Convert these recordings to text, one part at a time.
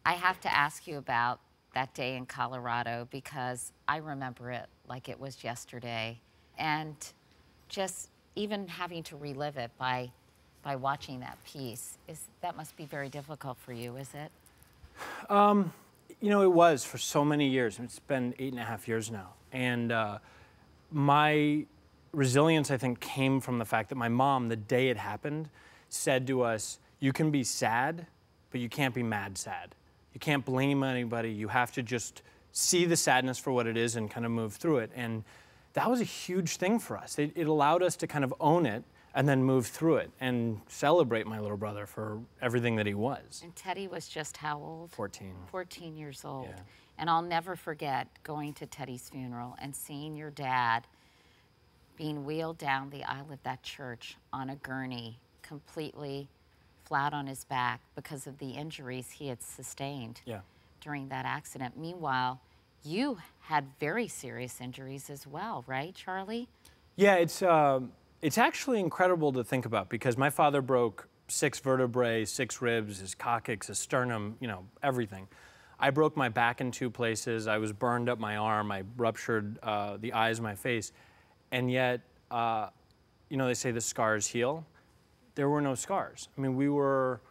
I have to ask you about that day in Colorado because I remember it like it was yesterday. And just even having to relive it by watching that piece, that must be very difficult for you, is it? You know, it was for so many years. It's been 8.5 years now. And my resilience, I think, came from the fact that my mom, the day it happened, said to us, you can be sad, but you can't be mad sad. You can't blame anybody. You have to just see the sadness for what it is and kind of move through it. And that was a huge thing for us. It allowed us to kind of own it and then move through it and celebrate my little brother for everything that he was. And Teddy was just how old? 14. 14 years old. Yeah. And I'll never forget going to Teddy's funeral and seeing your dad being wheeled down the aisle of that church on a gurney, completely flat on his back because of the injuries he had sustained during that accident. Meanwhile, you had very serious injuries as well, right, Charlie? Yeah, it's actually incredible to think about because my father broke 6 vertebrae, 6 ribs, his coccyx, his sternum, you know, everything. I broke my back in 2 places. I was burned up my arm. I ruptured the eyes of my face. And yet, you know, they say the scars heal. There were no scars. I mean, we were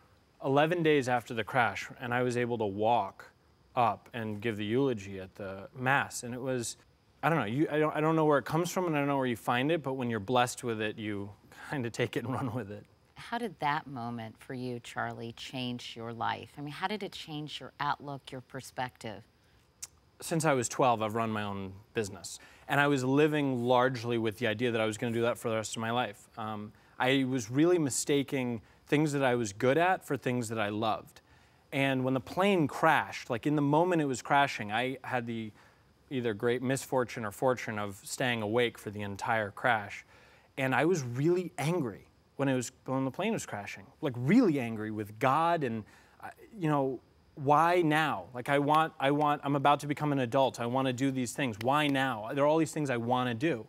11 days after the crash, and I was able to walk up and give the eulogy at the Mass. And it was, I don't know, I don't know where it comes from and I don't know where you find it, but when you're blessed with it, you kind of take it and run with it. How did that moment for you, Charlie, change your life? I mean, how did it change your outlook, your perspective? Since I was 12, I've run my own business. And I was living largely with the idea that I was going to do that for the rest of my life. I was really mistaking things that I was good at for things that I loved. And when the plane crashed, like in the moment it was crashing, I had the either great misfortune or fortune of staying awake for the entire crash. And I was really angry when the plane was crashing, like really angry with God and, you know, why now? Like I'm about to become an adult. I want to do these things. Why now? There are all these things I want to do.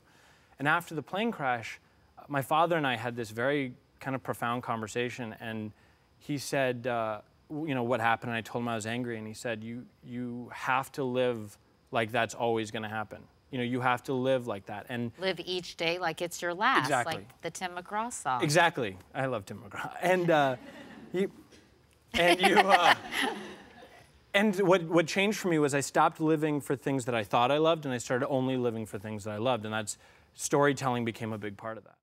And after the plane crash, my father and I had this very kind of profound conversation, and he said, you know, what happened? And I told him I was angry, and he said, you have to live like that's always going to happen. You know, you have to live like that. And live each day like it's your last, exactly. Like the Tim McGraw song. Exactly. I love Tim McGraw. And what changed for me was I stopped living for things that I thought I loved, and I started only living for things that I loved, and storytelling became a big part of that.